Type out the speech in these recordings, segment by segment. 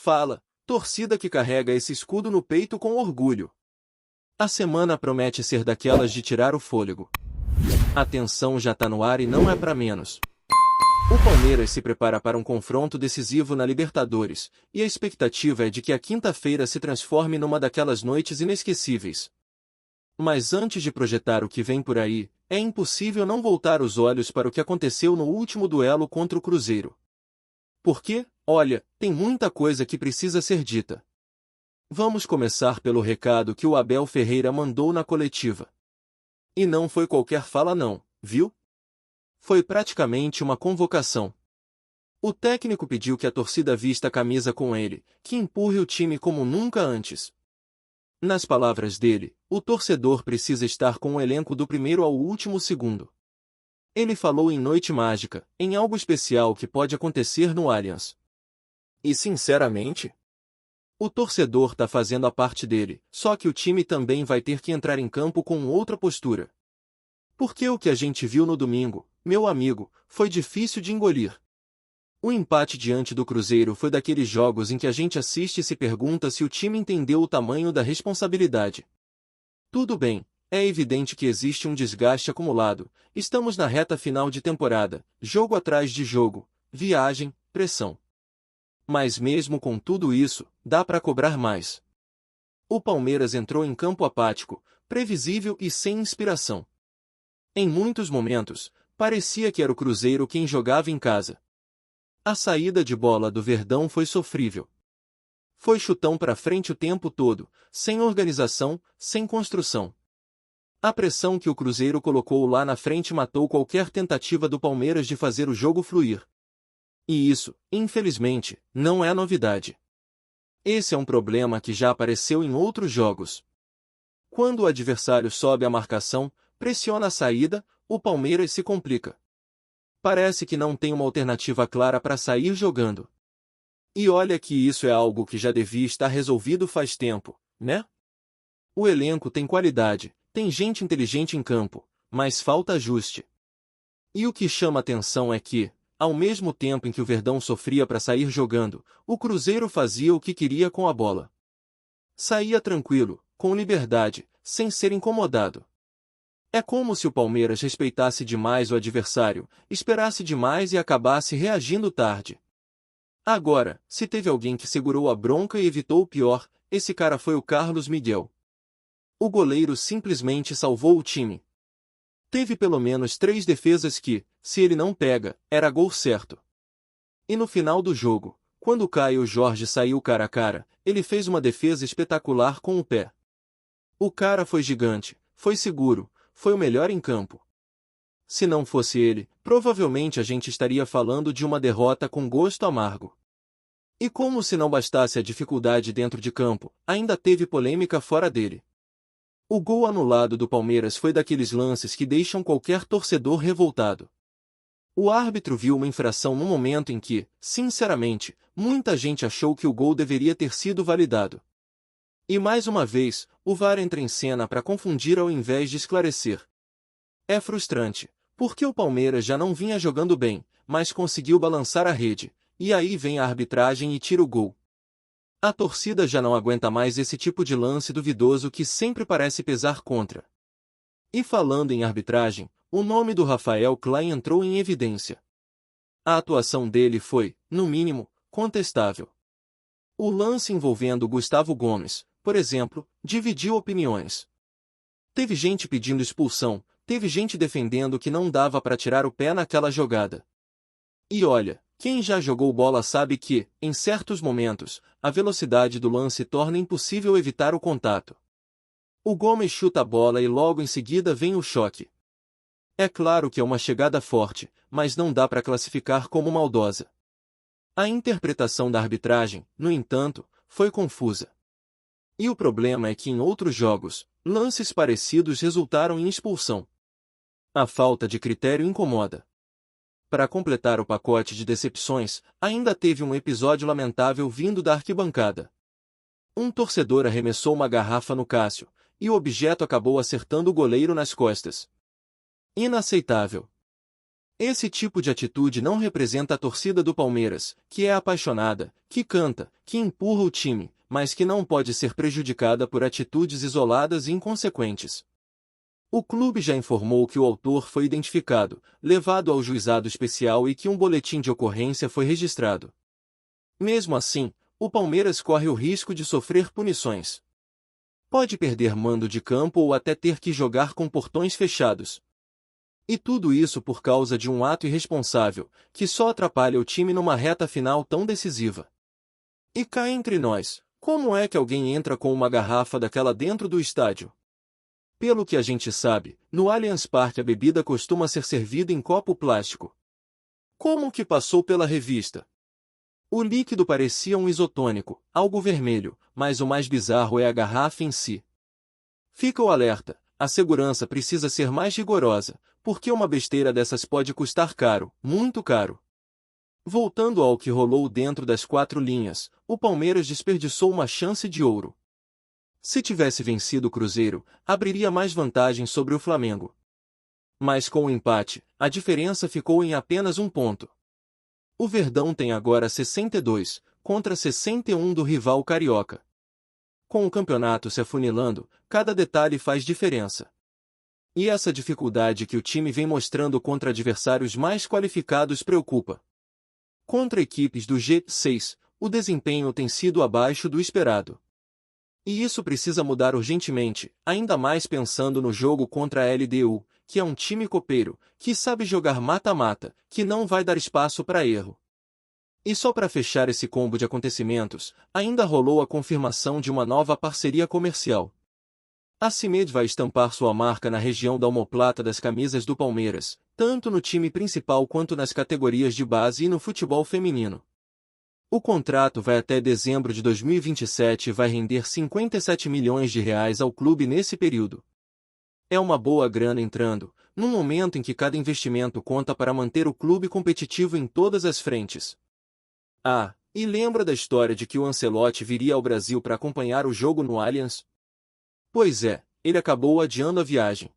Fala, torcida que carrega esse escudo no peito com orgulho. A semana promete ser daquelas de tirar o fôlego. A tensão já tá no ar e não é pra menos. O Palmeiras se prepara para um confronto decisivo na Libertadores, e a expectativa é de que a quinta-feira se transforme numa daquelas noites inesquecíveis. Mas antes de projetar o que vem por aí, é impossível não voltar os olhos para o que aconteceu no último duelo contra o Cruzeiro. Porque, olha, tem muita coisa que precisa ser dita. Vamos começar pelo recado que o Abel Ferreira mandou na coletiva. E não foi qualquer fala não, viu? Foi praticamente uma convocação. O técnico pediu que a torcida vista a camisa com ele, que empurre o time como nunca antes. Nas palavras dele, o torcedor precisa estar com o elenco do primeiro ao último segundo. Ele falou em noite mágica, em algo especial que pode acontecer no Allianz. E sinceramente, o torcedor tá fazendo a parte dele, só que o time também vai ter que entrar em campo com outra postura. Porque o que a gente viu no domingo, meu amigo, foi difícil de engolir. O empate diante do Cruzeiro foi daqueles jogos em que a gente assiste e se pergunta se o time entendeu o tamanho da responsabilidade. Tudo bem, é evidente que existe um desgaste acumulado, estamos na reta final de temporada, jogo atrás de jogo, viagem, pressão. Mas mesmo com tudo isso, dá para cobrar mais. O Palmeiras entrou em campo apático, previsível e sem inspiração. Em muitos momentos, parecia que era o Cruzeiro quem jogava em casa. A saída de bola do Verdão foi sofrível. Foi chutão para frente o tempo todo, sem organização, sem construção. A pressão que o Cruzeiro colocou lá na frente matou qualquer tentativa do Palmeiras de fazer o jogo fluir. E isso, infelizmente, não é novidade. Esse é um problema que já apareceu em outros jogos. Quando o adversário sobe a marcação, pressiona a saída, o Palmeiras se complica. Parece que não tem uma alternativa clara para sair jogando. E olha que isso é algo que já devia estar resolvido faz tempo, né? O elenco tem qualidade, tem gente inteligente em campo, mas falta ajuste. E o que chama atenção é que, ao mesmo tempo em que o Verdão sofria para sair jogando, o Cruzeiro fazia o que queria com a bola. Saía tranquilo, com liberdade, sem ser incomodado. É como se o Palmeiras respeitasse demais o adversário, esperasse demais e acabasse reagindo tarde. Agora, se teve alguém que segurou a bronca e evitou o pior, esse cara foi o Carlos Miguel. O goleiro simplesmente salvou o time. Teve pelo menos 3 defesas que, se ele não pega, era gol certo. E no final do jogo, quando Caio Jorge saiu cara a cara, ele fez uma defesa espetacular com o pé. O cara foi gigante, foi seguro, foi o melhor em campo. Se não fosse ele, provavelmente a gente estaria falando de uma derrota com gosto amargo. E como se não bastasse a dificuldade dentro de campo, ainda teve polêmica fora dele. O gol anulado do Palmeiras foi daqueles lances que deixam qualquer torcedor revoltado. O árbitro viu uma infração no momento em que, sinceramente, muita gente achou que o gol deveria ter sido validado. E mais uma vez, o VAR entra em cena para confundir ao invés de esclarecer. É frustrante, porque o Palmeiras já não vinha jogando bem, mas conseguiu balançar a rede, e aí vem a arbitragem e tira o gol. A torcida já não aguenta mais esse tipo de lance duvidoso que sempre parece pesar contra. E falando em arbitragem, o nome do Rafael Klein entrou em evidência. A atuação dele foi, no mínimo, contestável. O lance envolvendo Gustavo Gomes, por exemplo, dividiu opiniões. Teve gente pedindo expulsão, teve gente defendendo que não dava para tirar o pé naquela jogada. E olha, quem já jogou bola sabe que, em certos momentos, a velocidade do lance torna impossível evitar o contato. O Gomes chuta a bola e logo em seguida vem o choque. É claro que é uma chegada forte, mas não dá para classificar como maldosa. A interpretação da arbitragem, no entanto, foi confusa. E o problema é que em outros jogos, lances parecidos resultaram em expulsão. A falta de critério incomoda. Para completar o pacote de decepções, ainda teve um episódio lamentável vindo da arquibancada. Um torcedor arremessou uma garrafa no Cássio, e o objeto acabou acertando o goleiro nas costas. Inaceitável. Esse tipo de atitude não representa a torcida do Palmeiras, que é apaixonada, que canta, que empurra o time, mas que não pode ser prejudicada por atitudes isoladas e inconsequentes. O clube já informou que o autor foi identificado, levado ao juizado especial e que um boletim de ocorrência foi registrado. Mesmo assim, o Palmeiras corre o risco de sofrer punições. Pode perder mando de campo ou até ter que jogar com portões fechados. E tudo isso por causa de um ato irresponsável, que só atrapalha o time numa reta final tão decisiva. E cá entre nós, como é que alguém entra com uma garrafa daquela dentro do estádio? Pelo que a gente sabe, no Allianz Parque a bebida costuma ser servida em copo plástico. Como que passou pela revista? O líquido parecia um isotônico, algo vermelho, mas o mais bizarro é a garrafa em si. Fica o alerta, a segurança precisa ser mais rigorosa, porque uma besteira dessas pode custar caro, muito caro. Voltando ao que rolou dentro das 4 linhas, o Palmeiras desperdiçou uma chance de ouro. Se tivesse vencido o Cruzeiro, abriria mais vantagem sobre o Flamengo. Mas com o empate, a diferença ficou em apenas 1 ponto. O Verdão tem agora 62, contra 61 do rival carioca. Com o campeonato se afunilando, cada detalhe faz diferença. E essa dificuldade que o time vem mostrando contra adversários mais qualificados preocupa. Contra equipes do G6, o desempenho tem sido abaixo do esperado. E isso precisa mudar urgentemente, ainda mais pensando no jogo contra a LDU, que é um time copeiro, que sabe jogar mata-mata, que não vai dar espaço para erro. E só para fechar esse combo de acontecimentos, ainda rolou a confirmação de uma nova parceria comercial. A CIMED vai estampar sua marca na região da omoplata das camisas do Palmeiras, tanto no time principal quanto nas categorias de base e no futebol feminino. O contrato vai até dezembro de 2027 e vai render 57 milhões de reais ao clube nesse período. É uma boa grana entrando, num momento em que cada investimento conta para manter o clube competitivo em todas as frentes. Ah, e lembra da história de que o Ancelotti viria ao Brasil para acompanhar o jogo no Allianz? Pois é, ele acabou adiando a viagem.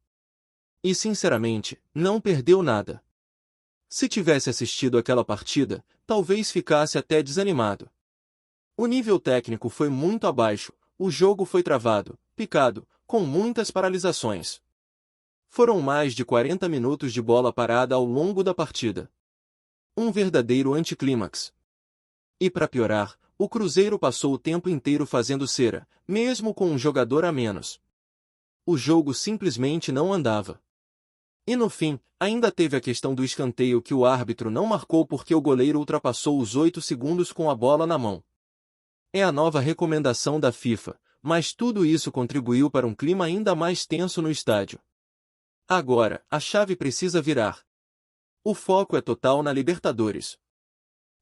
E sinceramente, não perdeu nada. Se tivesse assistido aquela partida, talvez ficasse até desanimado. O nível técnico foi muito abaixo, o jogo foi travado, picado, com muitas paralisações. Foram mais de 40 minutos de bola parada ao longo da partida. Um verdadeiro anticlímax. E para piorar, o Cruzeiro passou o tempo inteiro fazendo cera, mesmo com um jogador a menos. O jogo simplesmente não andava. E no fim, ainda teve a questão do escanteio que o árbitro não marcou porque o goleiro ultrapassou os 8 segundos com a bola na mão. É a nova recomendação da FIFA, mas tudo isso contribuiu para um clima ainda mais tenso no estádio. Agora, a chave precisa virar. O foco é total na Libertadores.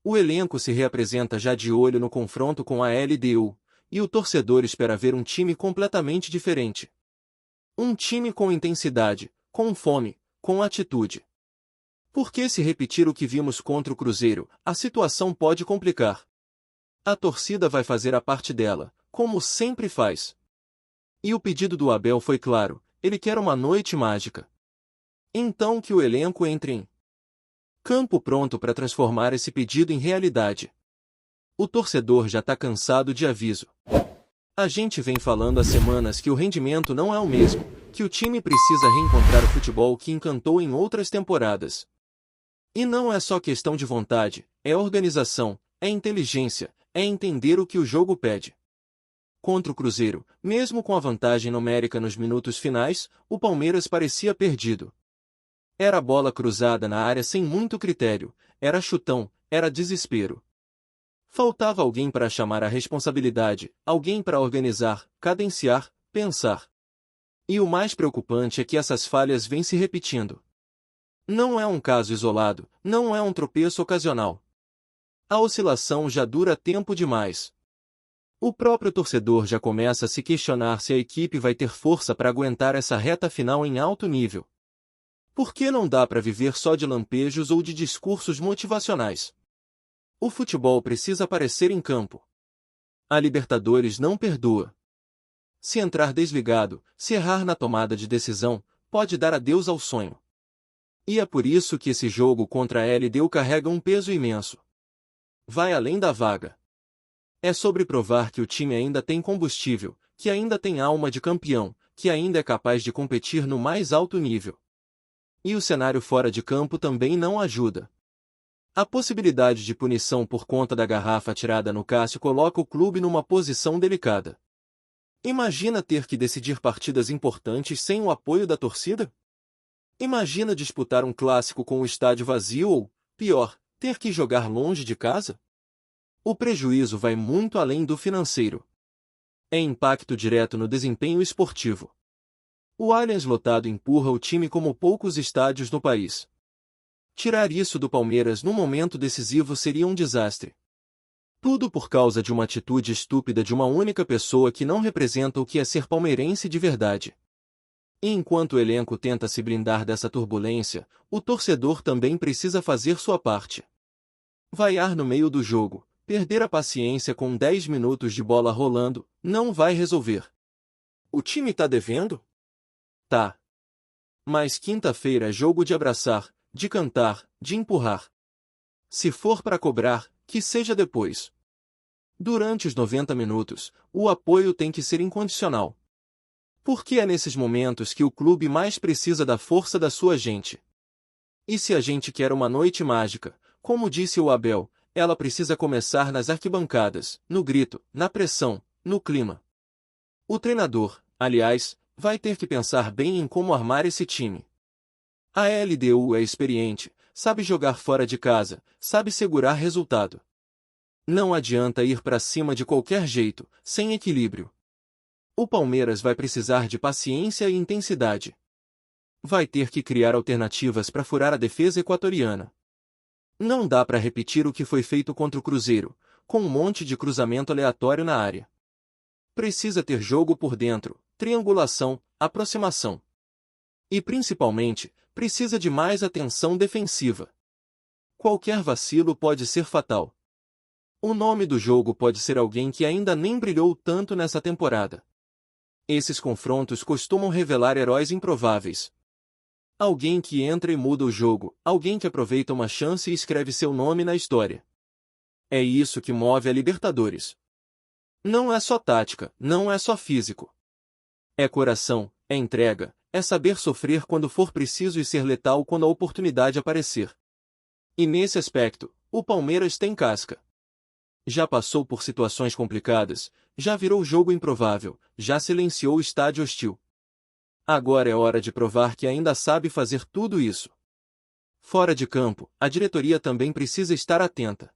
O elenco se reapresenta já de olho no confronto com a LDU, e o torcedor espera ver um time completamente diferente. Um time com intensidade, com fome, com atitude. Porque se repetir o que vimos contra o Cruzeiro, a situação pode complicar. A torcida vai fazer a parte dela, como sempre faz. E o pedido do Abel foi claro, ele quer uma noite mágica. Então que o elenco entre em campo pronto para transformar esse pedido em realidade. O torcedor já está cansado de aviso. A gente vem falando há semanas que o rendimento não é o mesmo, que o time precisa reencontrar o futebol que encantou em outras temporadas. E não é só questão de vontade, é organização, é inteligência, é entender o que o jogo pede. Contra o Cruzeiro, mesmo com a vantagem numérica nos minutos finais, o Palmeiras parecia perdido. Era bola cruzada na área sem muito critério, era chutão, era desespero. Faltava alguém para chamar a responsabilidade, alguém para organizar, cadenciar, pensar. E o mais preocupante é que essas falhas vêm se repetindo. Não é um caso isolado, não é um tropeço ocasional. A oscilação já dura tempo demais. O próprio torcedor já começa a se questionar se a equipe vai ter força para aguentar essa reta final em alto nível. Por que não dá para viver só de lampejos ou de discursos motivacionais? O futebol precisa aparecer em campo. A Libertadores não perdoa. Se entrar desligado, se errar na tomada de decisão, pode dar adeus ao sonho. E é por isso que esse jogo contra a LDU carrega um peso imenso. Vai além da vaga. É sobre provar que o time ainda tem combustível, que ainda tem alma de campeão, que ainda é capaz de competir no mais alto nível. E o cenário fora de campo também não ajuda. A possibilidade de punição por conta da garrafa atirada no Cássio coloca o clube numa posição delicada. Imagina ter que decidir partidas importantes sem o apoio da torcida? Imagina disputar um clássico com o estádio vazio ou, pior, ter que jogar longe de casa? O prejuízo vai muito além do financeiro. É impacto direto no desempenho esportivo. O Allianz lotado empurra o time como poucos estádios no país. Tirar isso do Palmeiras num momento decisivo seria um desastre. Tudo por causa de uma atitude estúpida de uma única pessoa que não representa o que é ser palmeirense de verdade. E enquanto o elenco tenta se blindar dessa turbulência, o torcedor também precisa fazer sua parte. Vaiar no meio do jogo, perder a paciência com 10 minutos de bola rolando, não vai resolver. O time tá devendo? Tá. Mas quinta-feira é jogo de abraçar, de cantar, de empurrar. Se for para cobrar, que seja depois. Durante os 90 minutos, o apoio tem que ser incondicional. Porque é nesses momentos que o clube mais precisa da força da sua gente. E se a gente quer uma noite mágica, como disse o Abel, ela precisa começar nas arquibancadas, no grito, na pressão, no clima. O treinador, aliás, vai ter que pensar bem em como armar esse time. A LDU é experiente, sabe jogar fora de casa, sabe segurar resultado. Não adianta ir para cima de qualquer jeito, sem equilíbrio. O Palmeiras vai precisar de paciência e intensidade. Vai ter que criar alternativas para furar a defesa equatoriana. Não dá para repetir o que foi feito contra o Cruzeiro, com um monte de cruzamento aleatório na área. Precisa ter jogo por dentro, triangulação, aproximação. E principalmente, precisa de mais atenção defensiva. Qualquer vacilo pode ser fatal. O nome do jogo pode ser alguém que ainda nem brilhou tanto nessa temporada. Esses confrontos costumam revelar heróis improváveis. Alguém que entra e muda o jogo, alguém que aproveita uma chance e escreve seu nome na história. É isso que move a Libertadores. Não é só tática, não é só físico. É coração, é entrega, é saber sofrer quando for preciso e ser letal quando a oportunidade aparecer. E nesse aspecto, o Palmeiras tem casca. Já passou por situações complicadas, já virou jogo improvável, já silenciou o estádio hostil. Agora é hora de provar que ainda sabe fazer tudo isso. Fora de campo, a diretoria também precisa estar atenta.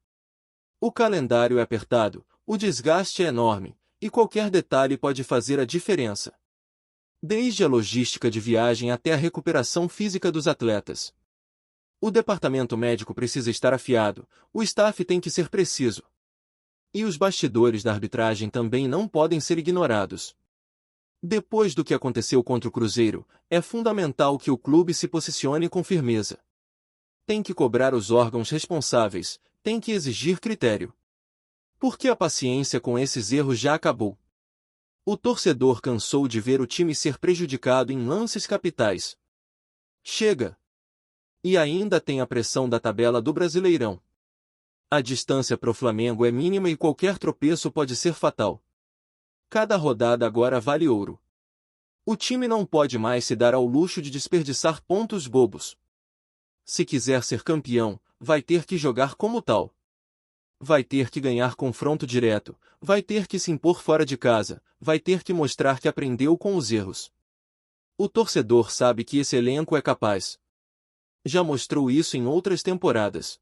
O calendário é apertado, o desgaste é enorme, e qualquer detalhe pode fazer a diferença. Desde a logística de viagem até a recuperação física dos atletas. O departamento médico precisa estar afiado, o staff tem que ser preciso. E os bastidores da arbitragem também não podem ser ignorados. Depois do que aconteceu contra o Cruzeiro, é fundamental que o clube se posicione com firmeza. Tem que cobrar os órgãos responsáveis, tem que exigir critério. Porque a paciência com esses erros já acabou. O torcedor cansou de ver o time ser prejudicado em lances capitais. Chega! E ainda tem a pressão da tabela do Brasileirão. A distância para o Flamengo é mínima e qualquer tropeço pode ser fatal. Cada rodada agora vale ouro. O time não pode mais se dar ao luxo de desperdiçar pontos bobos. Se quiser ser campeão, vai ter que jogar como tal. Vai ter que ganhar confronto direto, vai ter que se impor fora de casa, vai ter que mostrar que aprendeu com os erros. O torcedor sabe que esse elenco é capaz. Já mostrou isso em outras temporadas.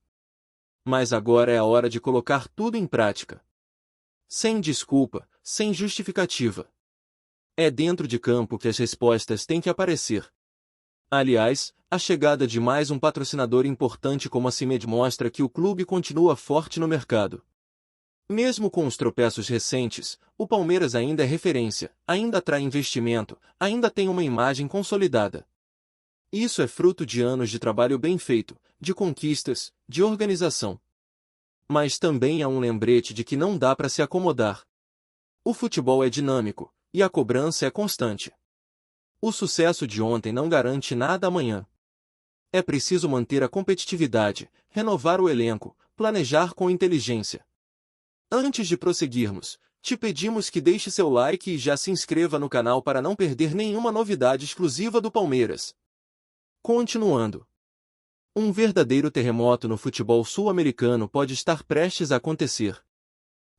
Mas agora é a hora de colocar tudo em prática. Sem desculpa, sem justificativa. É dentro de campo que as respostas têm que aparecer. Aliás, a chegada de mais um patrocinador importante como a CIMED mostra que o clube continua forte no mercado. Mesmo com os tropeços recentes, o Palmeiras ainda é referência, ainda atrai investimento, ainda tem uma imagem consolidada. Isso é fruto de anos de trabalho bem feito, de conquistas, de organização. Mas também há um lembrete de que não dá para se acomodar. O futebol é dinâmico, e a cobrança é constante. O sucesso de ontem não garante nada amanhã. É preciso manter a competitividade, renovar o elenco, planejar com inteligência. Antes de prosseguirmos, te pedimos que deixe seu like e já se inscreva no canal para não perder nenhuma novidade exclusiva do Palmeiras. Continuando. Um verdadeiro terremoto no futebol sul-americano pode estar prestes a acontecer.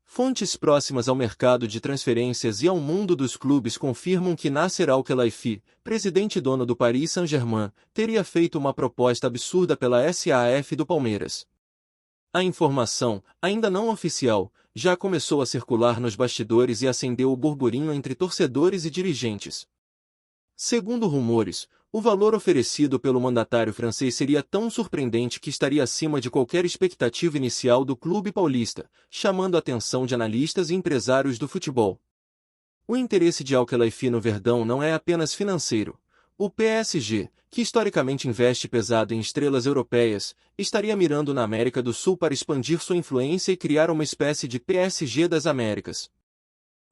Fontes próximas ao mercado de transferências e ao mundo dos clubes confirmam que Nasser Al-Khelaifi, presidente e dono do Paris Saint-Germain, teria feito uma proposta absurda pela SAF do Palmeiras. A informação, ainda não oficial, já começou a circular nos bastidores e acendeu o burburinho entre torcedores e dirigentes. Segundo rumores, o valor oferecido pelo mandatário francês seria tão surpreendente que estaria acima de qualquer expectativa inicial do clube paulista, chamando a atenção de analistas e empresários do futebol. O interesse de Al-Khelaifi no Verdão não é apenas financeiro. O PSG, que historicamente investe pesado em estrelas europeias, estaria mirando na América do Sul para expandir sua influência e criar uma espécie de PSG das Américas.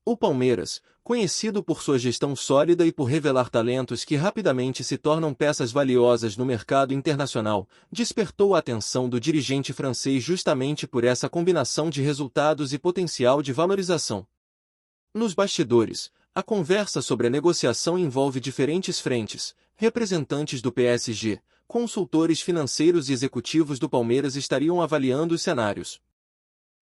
O Palmeiras, conhecido por sua gestão sólida e por revelar talentos que rapidamente se tornam peças valiosas no mercado internacional, despertou a atenção do dirigente francês justamente por essa combinação de resultados e potencial de valorização. Nos bastidores, a conversa sobre a negociação envolve diferentes frentes. Representantes do PSG, consultores financeiros e executivos do Palmeiras estariam avaliando os cenários.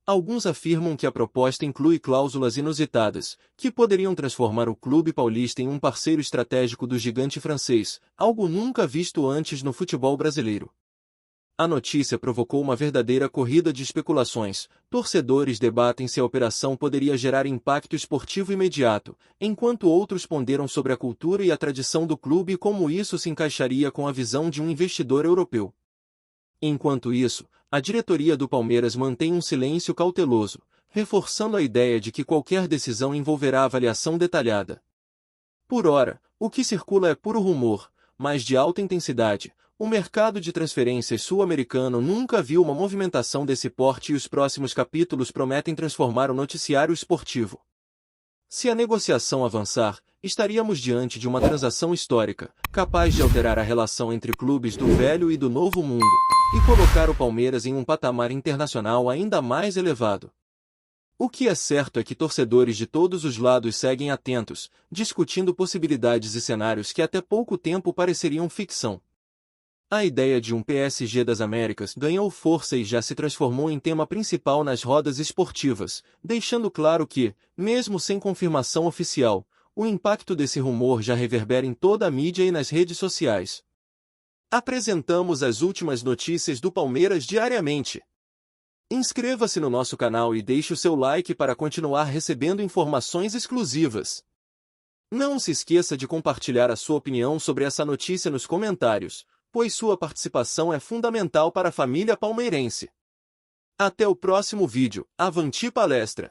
Alguns afirmam que a proposta inclui cláusulas inusitadas, que poderiam transformar o clube paulista em um parceiro estratégico do gigante francês, algo nunca visto antes no futebol brasileiro. A notícia provocou uma verdadeira corrida de especulações. Torcedores debatem se a operação poderia gerar impacto esportivo imediato, enquanto outros ponderam sobre a cultura e a tradição do clube e como isso se encaixaria com a visão de um investidor europeu. Enquanto isso, a diretoria do Palmeiras mantém um silêncio cauteloso, reforçando a ideia de que qualquer decisão envolverá avaliação detalhada. Por ora, o que circula é puro rumor, mas de alta intensidade. O mercado de transferências sul-americano nunca viu uma movimentação desse porte e os próximos capítulos prometem transformar o noticiário esportivo. Se a negociação avançar, estaríamos diante de uma transação histórica, capaz de alterar a relação entre clubes do velho e do novo mundo, e colocar o Palmeiras em um patamar internacional ainda mais elevado. O que é certo é que torcedores de todos os lados seguem atentos, discutindo possibilidades e cenários que até pouco tempo pareceriam ficção. A ideia de um PSG das Américas ganhou força e já se transformou em tema principal nas rodas esportivas, deixando claro que, mesmo sem confirmação oficial, o impacto desse rumor já reverbera em toda a mídia e nas redes sociais. Apresentamos as últimas notícias do Palmeiras diariamente. Inscreva-se no nosso canal e deixe o seu like para continuar recebendo informações exclusivas. Não se esqueça de compartilhar a sua opinião sobre essa notícia nos comentários, pois sua participação é fundamental para a família palmeirense. Até o próximo vídeo. Avante palestra!